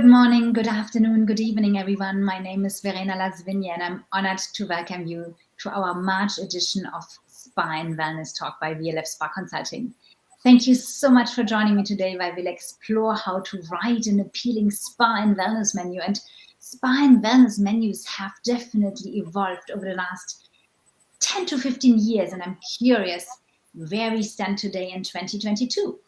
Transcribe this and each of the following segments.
morning, good afternoon, good evening, everyone. My name is Verena Lasvinia, and I'm honored to welcome you to our March edition of Spa and Wellness Talk by VLF Spa Consulting. Thank you so much for joining me today, where we'll explore how to write an appealing spa and wellness menu. And spa and wellness menus have definitely evolved over the last 10 to 15 years, and I'm curious where we stand today in 2022.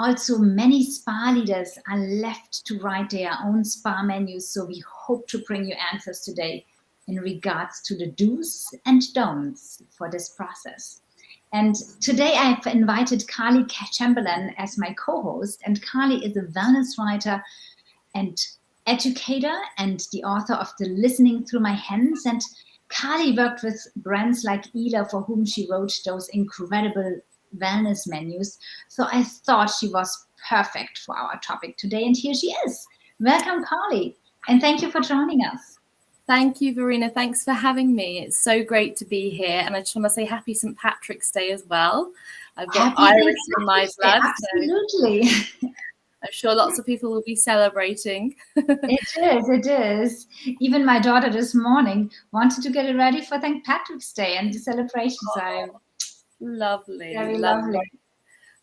Also, many spa leaders are left to write their own spa menus, so we hope to bring you answers today in regards to the do's and don'ts for this process. And today I've invited Carly Chamberlain as my co-host, and Carly is a wellness writer and educator and the author of The Listening Through My Hands. And Carly worked with brands like Ela, for whom she wrote those incredible wellness menus. So I thought she was perfect for our topic today. And here she is. Welcome, Carly. And thank you for joining us. Thank you, Verena. Thanks for having me. It's so great to be here. And I just want to say happy St. Patrick's Day as well. I've got Irish in my blood. Absolutely. So I'm sure lots of people will be celebrating. It is. Even my daughter this morning wanted to get it ready for St. Patrick's Day and the celebrations. Lovely. Very lovely.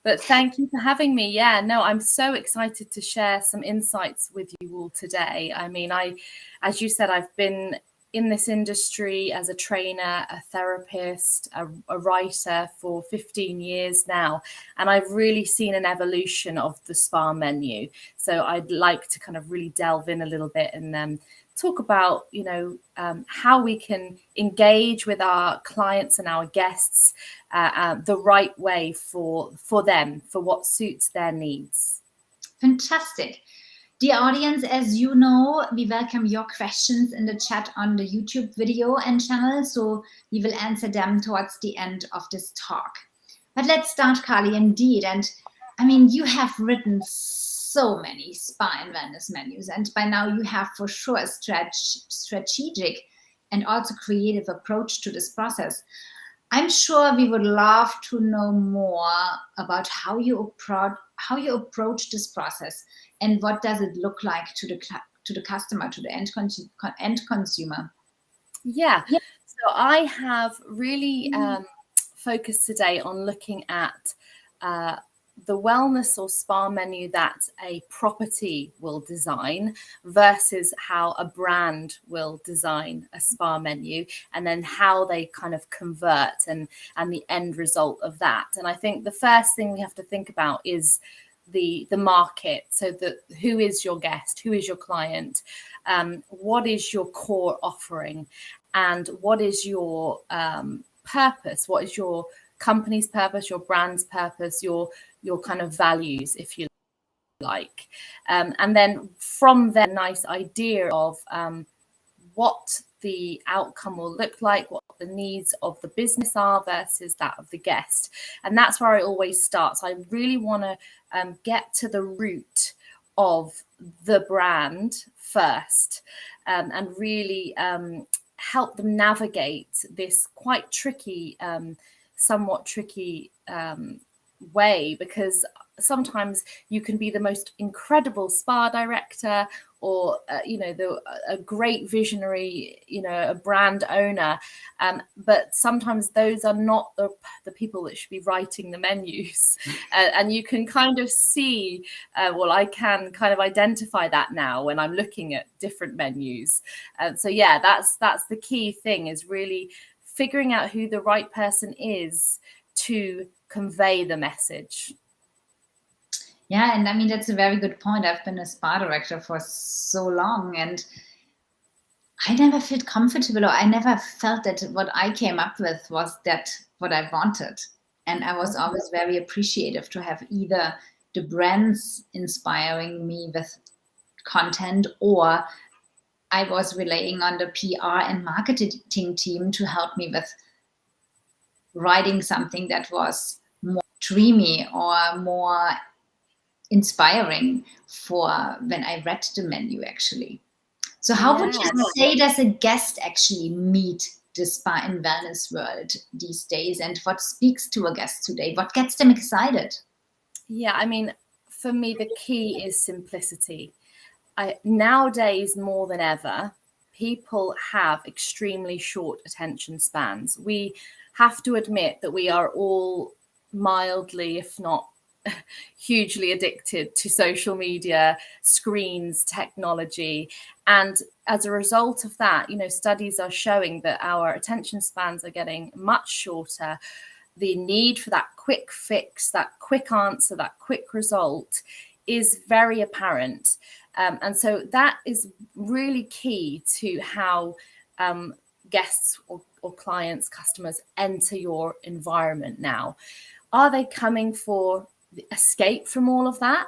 But thank you for having me. Yeah, no, I'm so excited to share some insights with you all today. I mean, as you said, I've been in this industry as a trainer, a therapist, a writer for 15 years now. And I've really seen an evolution of the spa menu. So I'd like to kind of really delve in a little bit and talk about, how we can engage with our clients and our guests the right way for them, for what suits their needs. Fantastic. Dear audience, as you know, we welcome your questions in the chat on the YouTube video and channel, so we will answer them towards the end of this talk. But let's start, Carly, indeed. And I mean, you have written so many spa and wellness menus, and by now you have for sure a strategic and also creative approach to this process. I'm sure we would love to know more about how you approach this process and what does it look like to the customer, to the end consumer. Yeah. So I have really focused today on looking at the wellness or spa menu that a property will design versus how a brand will design a spa menu, and then how they kind of convert and the end result of that. And I think the first thing we have to think about is the market. So who is your guest? Who is your client? What is your core offering? And what is your purpose? What is your company's purpose, your brand's purpose, your kind of values, if you like. And then from there, nice idea of what the outcome will look like, what the needs of the business are versus that of the guest. And that's where I always start. So I really want to get to the root of the brand first, and really help them navigate this quite tricky, somewhat tricky way, because sometimes you can be the most incredible spa director or a great visionary, a brand owner, but sometimes those are not the people that should be writing the menus. And you can kind of see, I can kind of identify that now when I'm looking at different menus. So yeah, that's the key thing, is really figuring out who the right person is to convey the message. Yeah, and I mean, that's a very good point. I've been a spa director for so long, and I never felt comfortable, or I never felt that what I came up with was that what I wanted. And I was always very appreciative to have either the brands inspiring me with content, or I was relying on the PR and marketing team to help me with writing something that was more dreamy or more inspiring for when I read the menu, actually. So how would you say does a guest actually meet the spa and wellness world these days, and what speaks to a guest today? What gets them excited? Yeah, I mean, for me, the key is simplicity. nowadays more than ever, people have extremely short attention spans. We have to admit that we are all mildly, if not hugely addicted to social media, screens, technology. And as a result of that, studies are showing that our attention spans are getting much shorter. The need for that quick fix, that quick answer, that quick result is very apparent. And so that is really key to how guests or clients, customers enter your environment now. Are they coming for the escape from all of that?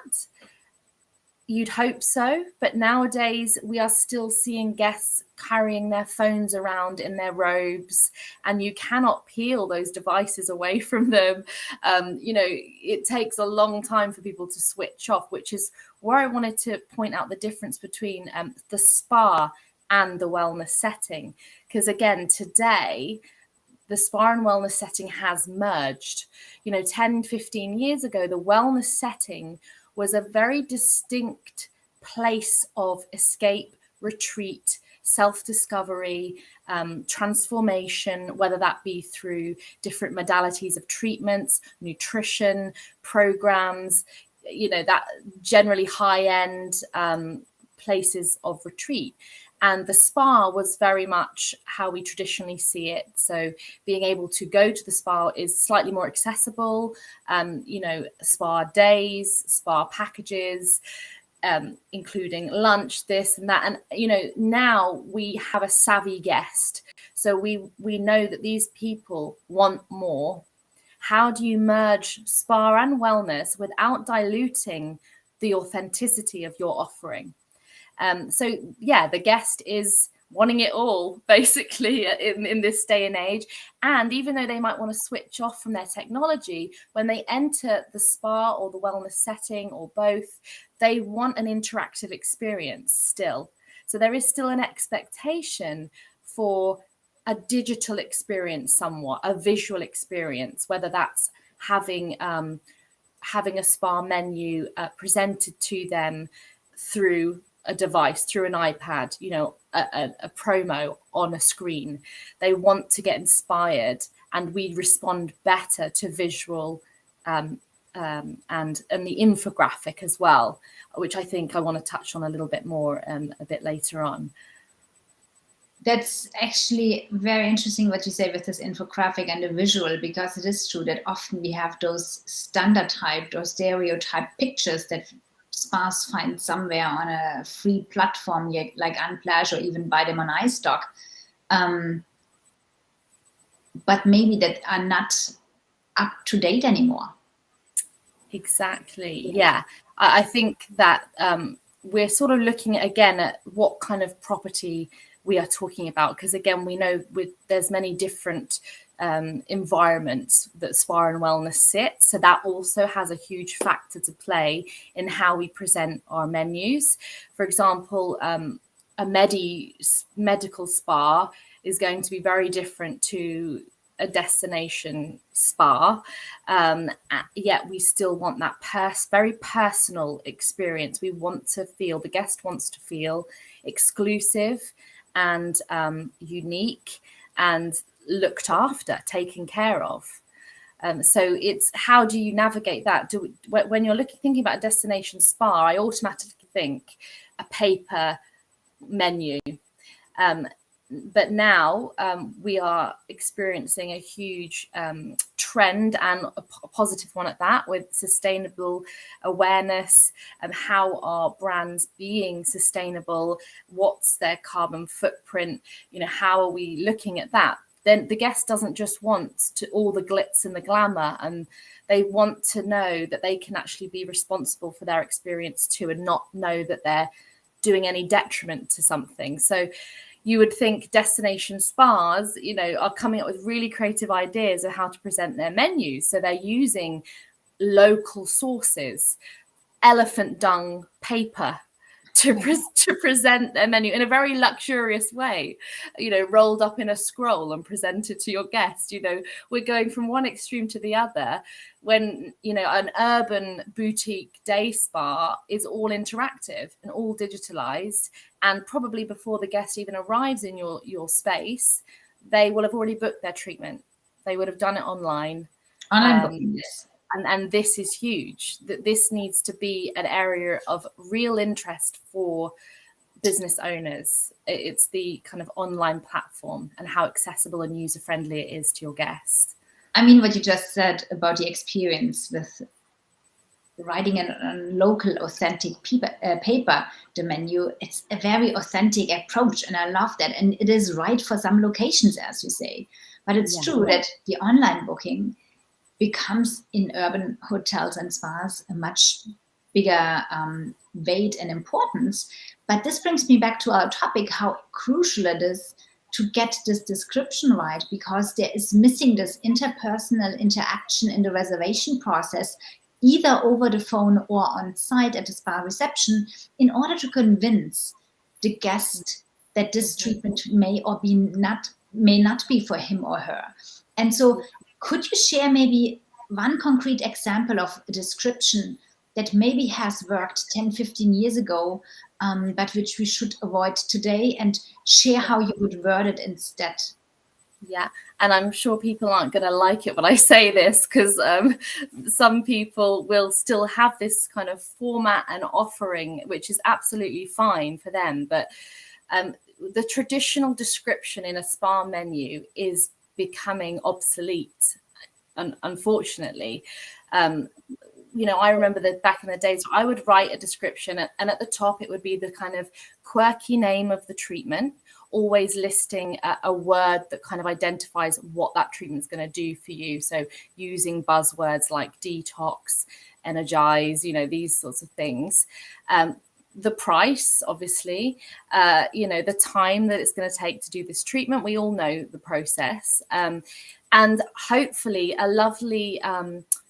You'd hope so, but nowadays we are still seeing guests carrying their phones around in their robes, and you cannot peel those devices away from them. It takes a long time for people to switch off, which is where I wanted to point out the difference between the spa and the wellness setting. Because again, today, the spa and wellness setting has merged. 10, 15 years ago, the wellness setting was a very distinct place of escape, retreat, self-discovery, transformation, whether that be through different modalities of treatments, nutrition, programs, that generally high-end places of retreat. And the spa was very much how we traditionally see it. So being able to go to the spa is slightly more accessible, spa days, spa packages, including lunch, this and that. And, now we have a savvy guest. So we know that these people want more. How do you merge spa and wellness without diluting the authenticity of your offering? The guest is wanting it all, basically, in this day and age. And even though they might want to switch off from their technology, when they enter the spa or the wellness setting or both, they want an interactive experience still. So there is still an expectation for a digital experience somewhat, a visual experience, whether that's having a spa menu presented to them through a device, through an iPad, a promo on a screen. They want to get inspired, and we respond better to visual and the infographic as well, which I think I want to touch on a little bit more a bit later on. That's actually very interesting what you say with this infographic and the visual, because it is true that often we have those standardized or stereotyped pictures that spas find somewhere on a free platform like Unplash, or even buy them on iStock, but maybe that are not up to date anymore. Exactly. Yeah. I think that we're sort of looking again at what kind of property we are talking about, because again, we know there's many different environments that spa and wellness sit. So that also has a huge factor to play in how we present our menus. For example, a medical spa is going to be very different to a destination spa, yet we still want that very personal experience. We want to feel, the guest wants to feel exclusive and unique and looked after, taken care of. So it's, how do you navigate that? When you're thinking about a destination spa, I automatically think a paper menu. But now we are experiencing a huge trend, and a positive one at that, with sustainable awareness and how are brands being sustainable, what's their carbon footprint, how are we looking at that? Then the guest doesn't just want all the glitz and the glamour, and they want to know that they can actually be responsible for their experience too, and not know that they're doing any detriment to something. So you would think destination spas, are coming up with really creative ideas of how to present their menus. So they're using local sources, elephant dung paper to present their menu in a very luxurious way, rolled up in a scroll and presented to your guest. We're going from one extreme to the other when, an urban boutique day spa is all interactive and all digitalized. And probably before the guest even arrives in your space, they will have already booked their treatment. They would have done it online. Booking, yes. And this is huge. This needs to be an area of real interest for business owners. It's the kind of online platform and how accessible and user-friendly it is to your guests. I mean, what you just said about the experience with writing a local, authentic paper, the menu, it's a very authentic approach, and I love that. And it is right for some locations, as you say. But it's true that the online booking becomes in urban hotels and spas a much bigger weight and importance. But this brings me back to our topic, how crucial it is to get this description right, because there is missing this interpersonal interaction in the reservation process, either over the phone or on site at the spa reception, in order to convince the guest that this treatment may not be for him or her. And so could you share maybe one concrete example of a description that maybe has worked 10, 15 years ago, but which we should avoid today, and share how you would word it instead? Yeah, and I'm sure people aren't going to like it when I say this, because some people will still have this kind of format and offering, which is absolutely fine for them. But the traditional description in a spa menu is becoming obsolete, unfortunately. I remember that back in the days, I would write a description, and at the top it would be the kind of quirky name of the treatment, always listing a word that kind of identifies what that treatment's going to do for you. So using buzzwords like detox, energize, these sorts of things. The price, obviously, the time that it's going to take to do this treatment. We all know the process. And hopefully a lovely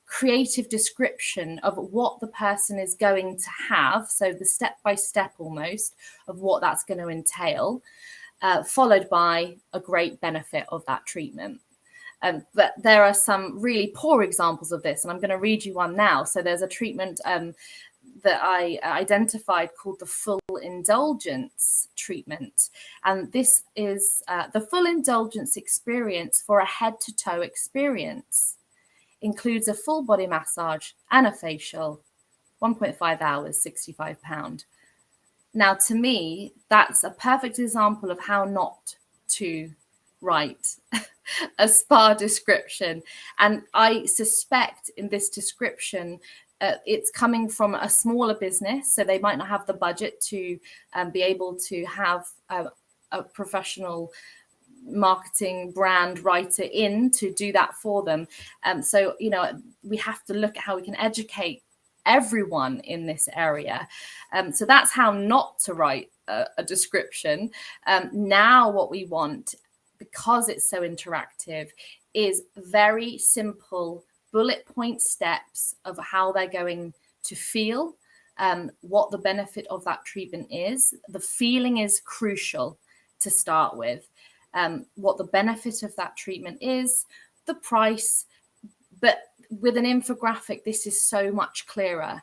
creative description of what the person is going to have. So the step-by-step almost of what that's going to entail, followed by a great benefit of that treatment. But there are some really poor examples of this, and I'm going to read you one now. So there's a treatment that I identified called the full indulgence treatment. And this is the full indulgence experience for a head-to-toe experience. Includes a full body massage and a facial, 1.5 hours, £65. Now, to me, that's a perfect example of how not to write a spa description. And I suspect in this description, it's coming from a smaller business, so they might not have the budget to be able to have a professional marketing brand writer in to do that for them. So, we have to look at how we can educate everyone in this area. So that's how not to write a description. Now what we want, because it's so interactive, is very simple bullet point steps of how they're going to feel, what the benefit of that treatment is. The feeling is crucial to start with. What the benefit of that treatment is, the price, but with an infographic, this is so much clearer.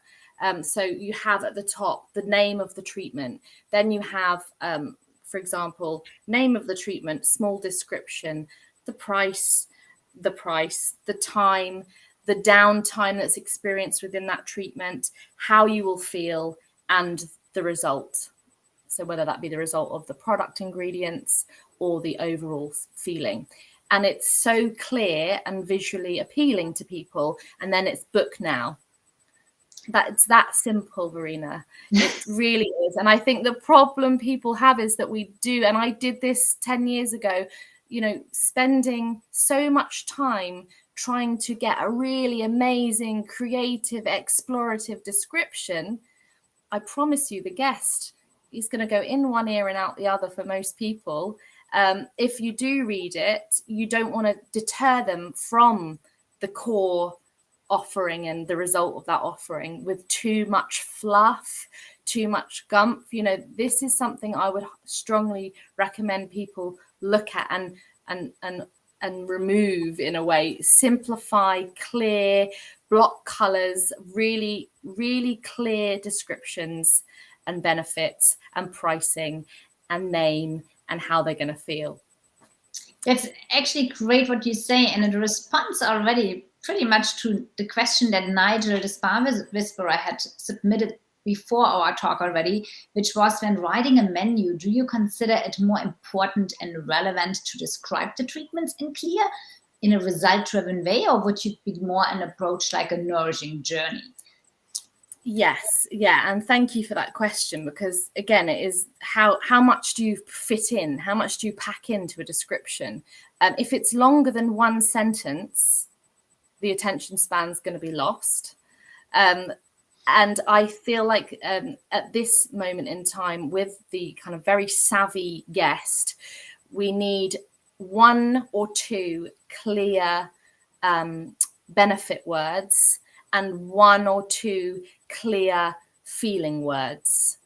So you have at the top the name of the treatment. Then you have, for example, name of the treatment, small description, the price, the time, the downtime that's experienced within that treatment, how you will feel, and the result. So whether that be the result of the product ingredients or the overall feeling. And it's so clear and visually appealing to people. And then it's book now. It's that simple, Verena. It really is. And I think the problem people have is that we do, and I did this 10 years ago, spending so much time trying to get a really amazing, creative, explorative description. I promise you, the guest is going to go in one ear and out the other for most people. If you do read it, you don't want to deter them from the core offering and the result of that offering with too much fluff, too much gumph. This is something I would strongly recommend people look at and remove, in a way. Simplify, clear, block colors, really, really clear descriptions and benefits and pricing and name and how they're going to feel. That's actually great what you say, and it responds already pretty much to the question that Nigel, the Spa Whisperer, had submitted before our talk already, which was, when writing a menu, do you consider it more important and relevant to describe the treatments in a result-driven way, or would you be more an approach like a nourishing journey? Yes, yeah, and thank you for that question, because again, it is how much do you fit in, how much do you pack into a description? If it's longer than one sentence, the attention span's going to be lost. And I feel like at this moment in time, with the kind of very savvy guest, we need one or two clear benefit words and one or two clear feeling words.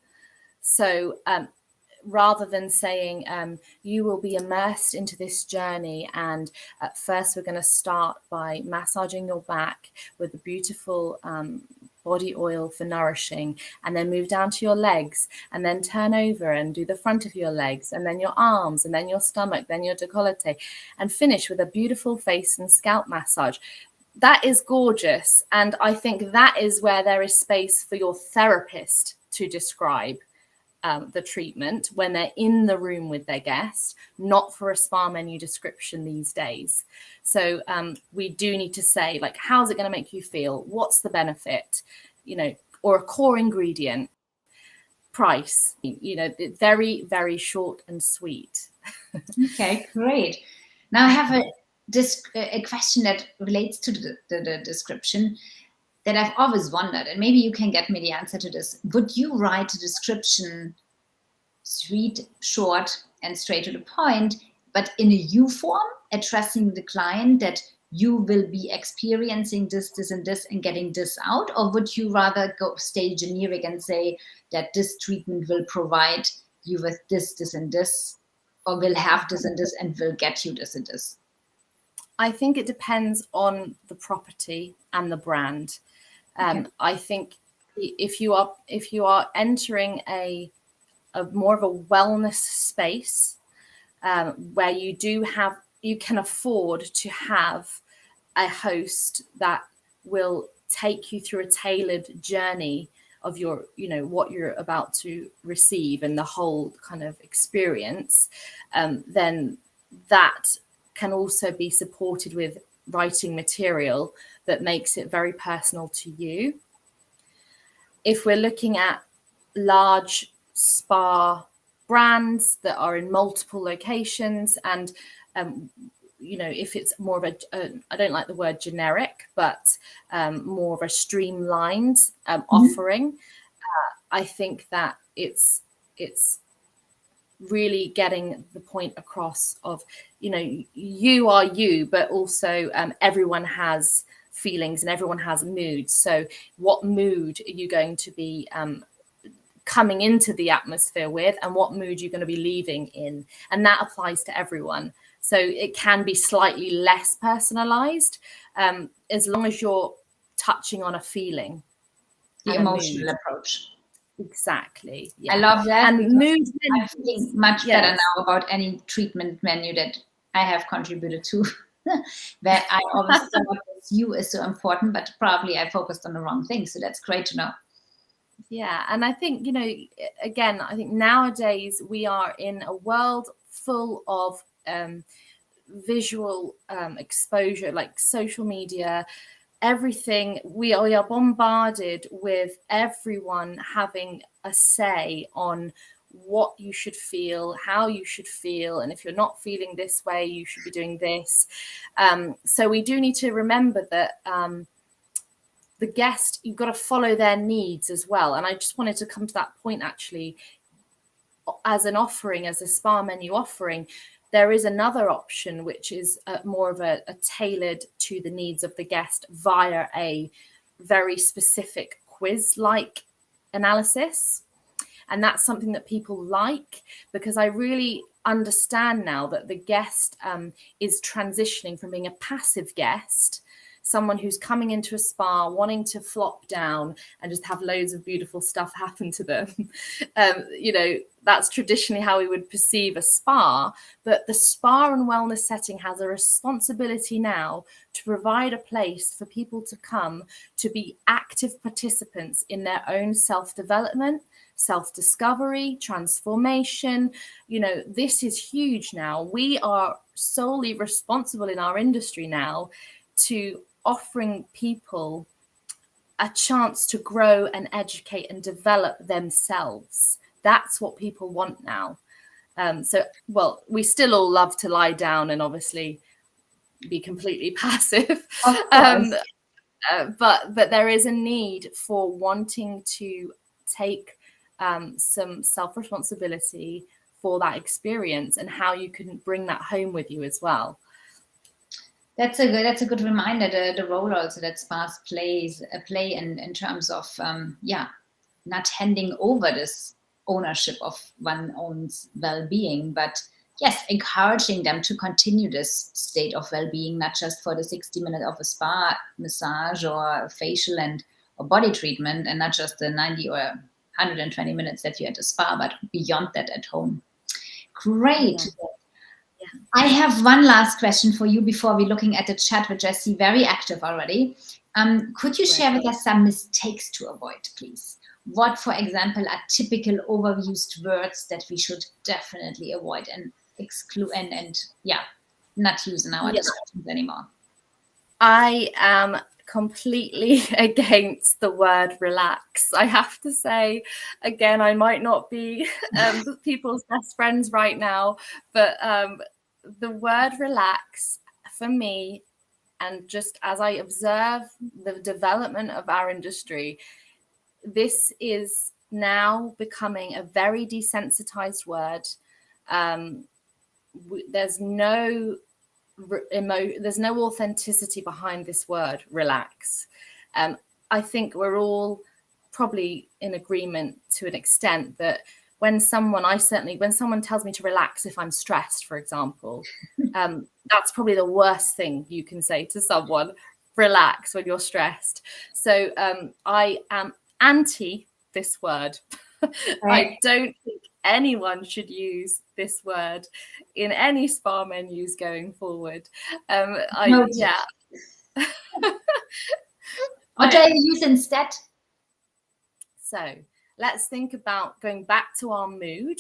So rather than saying you will be immersed into this journey, and at first we're going to start by massaging your back with a beautiful body oil for nourishing, and then move down to your legs, and then turn over and do the front of your legs, and then your arms, and then your stomach, then your décolleté, and finish with a beautiful face and scalp massage. That is gorgeous. And I think that is where there is space for your therapist to describe the treatment when they're in the room with their guest, not for a spa menu description these days. So we do need to say, like, how's it going to make you feel? What's the benefit? Or a core ingredient, price, very, very short and sweet. Okay, great. Now I have a question that relates to the description that I've always wondered, and maybe you can get me the answer to this. Would you write a description sweet, short, and straight to the point, but in a you form, addressing the client that you will be experiencing this, this, and this, and getting this out? Or would you rather stay generic and say that this treatment will provide you with this, this, and this, or will have this and this, and will get you this and this? I think it depends on the property and the brand. Okay. I think if you are entering a more of a wellness space where you can afford to have a host that will take you through a tailored journey of your, what you're about to receive and the whole kind of experience, then that can also be supported with writing material that makes it very personal to you. If we're looking at large spa brands that are in multiple locations, and if it's more of I don't like the word generic, but more of a streamlined offering, I think that it's really getting the point across of, you are you, but also everyone has feelings and everyone has moods. So what mood are you going to be coming into the atmosphere with, and what mood you're going to be leaving in? And that applies to everyone. So it can be slightly less personalized as long as you're touching on a feeling. The emotional approach. Exactly. Yeah. I love that. And mood. I'm feeling much better now about any treatment menu that I have contributed to. Where I always thought you is so important, but probably I focused on the wrong thing. So that's great to know. Yeah. And I think, again, I think nowadays we are in a world full of visual exposure, like social media, everything. We are bombarded with everyone having a say on what you should feel, how you should feel, and if you're not feeling this way, you should be doing this. So we do need to remember that the guest, you've got to follow their needs as well. And I just wanted to come to that point, actually. As an offering, as a spa menu offering, there is another option, which is more of a tailored to the needs of the guest via a very specific quiz-like analysis. And that's something that people like, because I really understand now that the guest is transitioning from being a passive guest, someone who's coming into a spa wanting to flop down and just have loads of beautiful stuff happen to them. You know, that's traditionally how we would perceive a spa, but the spa and wellness setting has a responsibility now to provide a place for people to come to be active participants in their own self-development, self-discovery, transformation. You know, this is huge now. We are solely responsible in our industry now to offering people a chance to grow and educate and develop themselves. That's what people want now. So, well, we still all love to lie down and obviously be completely passive. But there is a need for wanting to take some self-responsibility for that experience and how you can bring that home with you as well. That's a good reminder. The role also that spas play in terms of not handing over this ownership of one's own well-being, but yes, encouraging them to continue this state of well-being, not just for the 60 minutes of a spa massage or a facial or body treatment, and not just the 90 or 120 minutes that you're at a spa, but beyond that at home. Great. Yeah. I have one last question for you before we're looking at the chat, which I see very active already. Could you share with us some mistakes to avoid, please? What, for example, are typical overused words that we should definitely avoid and exclude and not use in our discussions anymore? I am completely against the word relax. I have to say, again, I might not be people's best friends right now, but the word relax for me, and just as I observe the development of our industry, this is now becoming a very desensitized word. There's no authenticity behind this word relax. I think we're all probably in agreement to an extent that when someone tells me to relax if I'm stressed, for example, that's probably the worst thing you can say to someone, relax when you're stressed. So I am anti this word. I don't think anyone should use this word in any spa menus going forward. What do I use instead? So let's think about going back to our mood,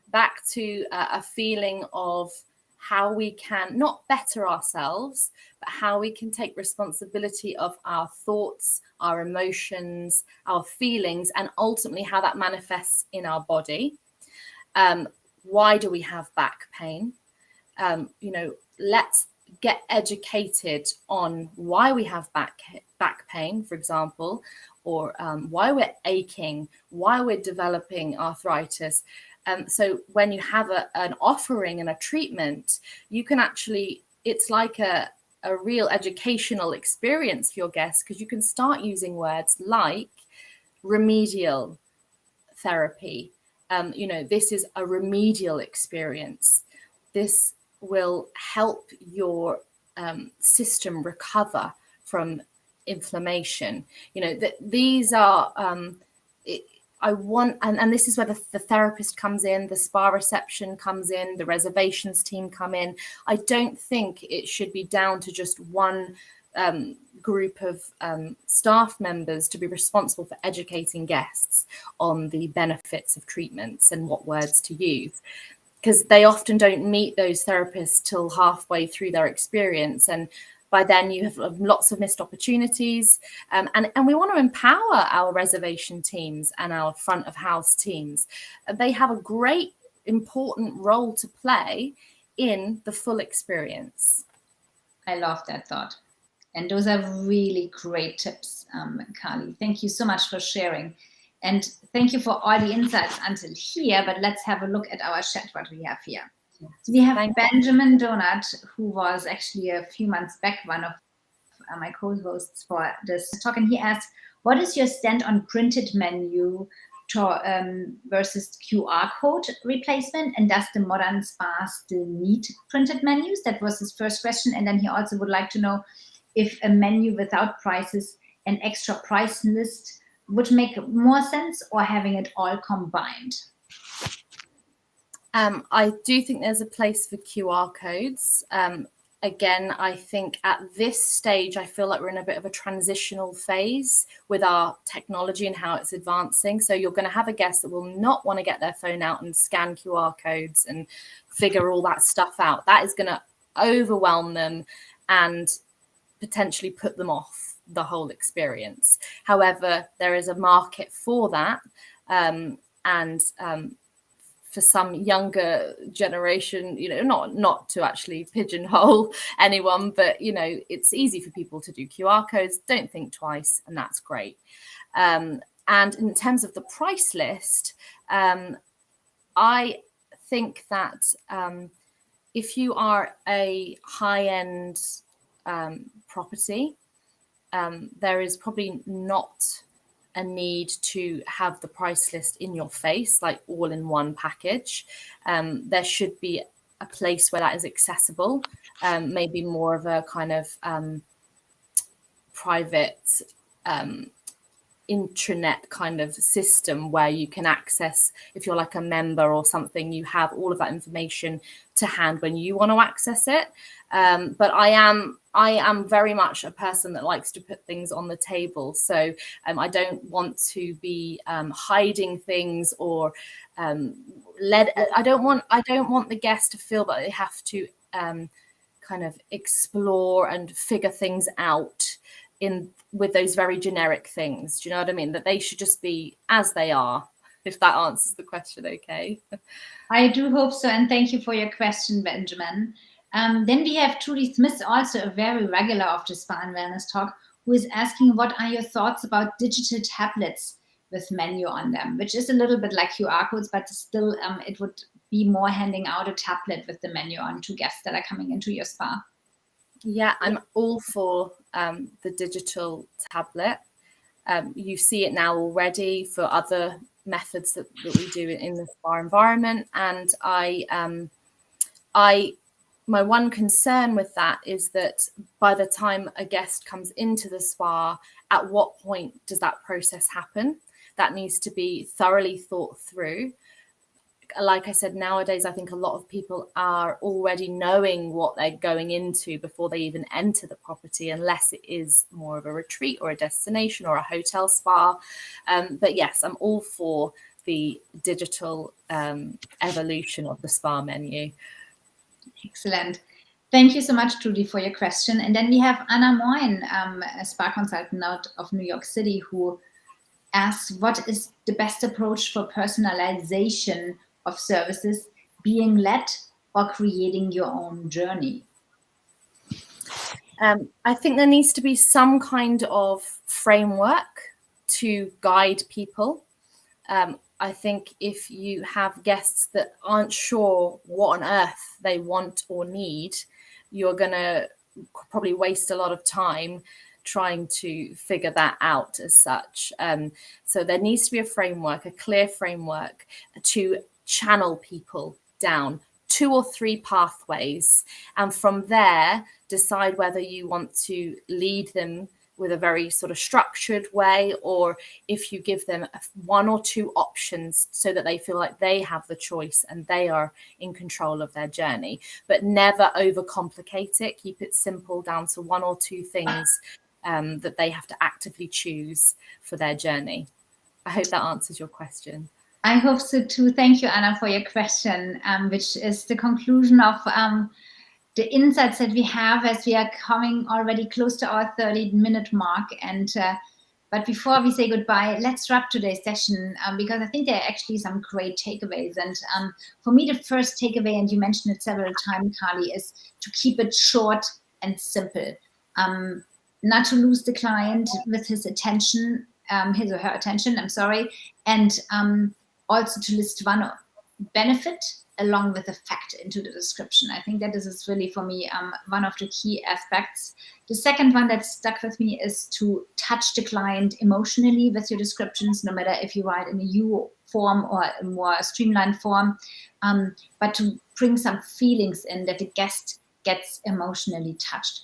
back to a feeling of how we can not better ourselves, but how we can take responsibility of our thoughts, our emotions, our feelings, and ultimately how that manifests in our body. Why do we have back pain? Let's get educated on why we have back pain, for example, or why we're aching, why we're developing arthritis. So when you have an offering and a treatment, you can actually, it's like a real educational experience for your guests, because you can start using words like remedial therapy. This is a remedial experience. This will help your system recover from inflammation. These are and this is where the therapist comes in, the spa reception comes in, the reservations team come in. I don't think it should be down to just one group of staff members to be responsible for educating guests on the benefits of treatments and what words to use, because they often don't meet those therapists till halfway through their experience, and by then you have lots of missed opportunities. And we want to empower our reservation teams and our front of house teams. They have a great, important role to play in the full experience. I love that thought. And those are really great tips, Carly. Thank you so much for sharing. And thank you for all the insights until here, but let's have a look at our chat, what we have here. So we have Benjamin Donut, who was actually a few months back one of my co-hosts for this talk, and he asked, what is your stand on printed menu versus QR code replacement, and does the modern spa still need printed menus? That was his first question. And then he also would like to know if a menu without prices and extra price list would make more sense, or having it all combined. I do think there's a place for QR codes. Again, I think at this stage, I feel like we're in a bit of a transitional phase with our technology and how it's advancing. So you're going to have a guest that will not want to get their phone out and scan QR codes and figure all that stuff out. That is going to overwhelm them and potentially put them off the whole experience. However, there is a market for that. For some younger generation, not to actually pigeonhole anyone, but, it's easy for people to do QR codes, don't think twice, and that's great. And in terms of the price list, I think that if you are a high-end property, there is probably not a need to have the price list in your face, like all in one package. There should be a place where that is accessible, maybe more of a kind of private intranet kind of system where you can access, if you're like a member or something, you have all of that information to hand when you want to access it. But I am very much a person that likes to put things on the table. So I don't want to be hiding things or I don't want the guest to feel that they have to kind of explore and figure things out with those very generic things. Do you know what I mean? That they should just be as they are, if that answers the question okay. I do hope so, and thank you for your question, Benjamin. Then we have Trudy Smith, also a very regular of the Spa and Wellness Talk, who is asking, what are your thoughts about digital tablets with menu on them, which is a little bit like QR codes, but still it would be more handing out a tablet with the menu on to guests that are coming into your spa. Yeah, I'm all for the digital tablet. You see it now already for other methods that we do in the spa environment. And my one concern with that is that by the time a guest comes into the spa, at what point does that process happen? That needs to be thoroughly thought through. Like I said, nowadays, I think a lot of people are already knowing what they're going into before they even enter the property, unless it is more of a retreat or a destination or a hotel spa. But yes, I'm all for the digital evolution of the spa menu. Excellent. Thank you so much, Trudy, for your question. And then we have Anna Moyne, a spa consultant out of New York City, who asks, what is the best approach for personalization of services, being led or creating your own journey? I think there needs to be some kind of framework to guide people. I think if you have guests that aren't sure what on earth they want or need, you're going to probably waste a lot of time trying to figure that out as such. So there needs to be a framework, a clear framework to channel people down 2 or 3 pathways. And from there, decide whether you want to lead them with a very sort of structured way, or if you give them 1 or 2 options so that they feel like they have the choice and they are in control of their journey. But never overcomplicate it. Keep it simple, down to 1 or 2 things that they have to actively choose for their journey. I hope that answers your question. I hope so too. Thank you, Anna, for your question, which is the conclusion of the insights that we have as we are coming already close to our 30-minute mark. And but before we say goodbye, let's wrap today's session because I think there are actually some great takeaways. And for me, the first takeaway, and you mentioned it several times, Carly, is to keep it short and simple. Not to lose the client with his attention, his or her attention, I'm sorry. And also to list 1 benefit along with effect into the description. I think that this is really, for me, one of the key aspects. The second one that stuck with me is to touch the client emotionally with your descriptions, no matter if you write in a U form or a more streamlined form, but to bring some feelings in that the guest gets emotionally touched.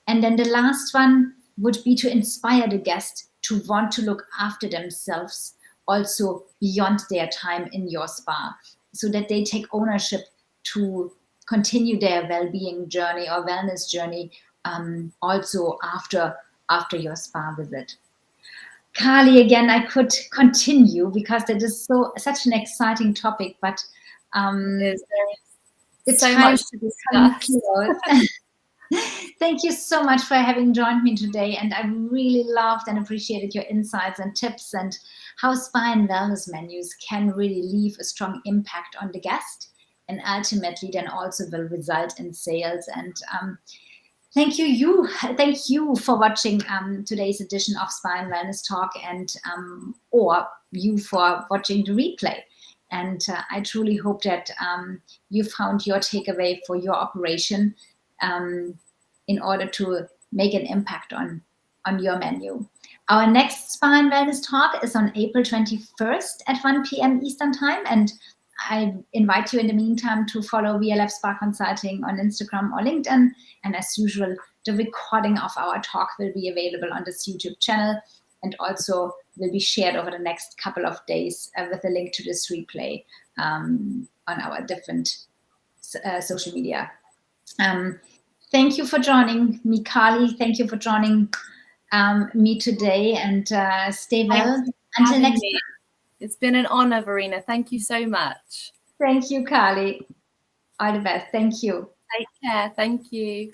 And then the last one would be to inspire the guest to want to look after themselves also beyond their time in your spa, so that they take ownership to continue their well-being journey or wellness journey also after your spa visit. Carly, again, I could continue because that is such an exciting topic, but There's so much to discuss. Thank you so much for having joined me today, and I really loved and appreciated your insights and tips and how spa and wellness menus can really leave a strong impact on the guest and ultimately then also will result in sales. And thank you for watching today's edition of Spa and Wellness Talk, and or you for watching the replay. And I truly hope that you found your takeaway for your operation in order to make an impact on your menu. Our next Spa and Wellness Talk is on April 21st at 1 p.m. Eastern Time. And I invite you in the meantime to follow VLF Spa Consulting on Instagram or LinkedIn. And as usual, the recording of our talk will be available on this YouTube channel and also will be shared over the next couple of days with a link to this replay on our different social media. Thank you for joining me, Carly. Thank you for joining me today, and stay well. Until next time. It's been an honor, Verena. Thank you so much. Thank you, Carly. All the best. Thank you. Take care. Thank you.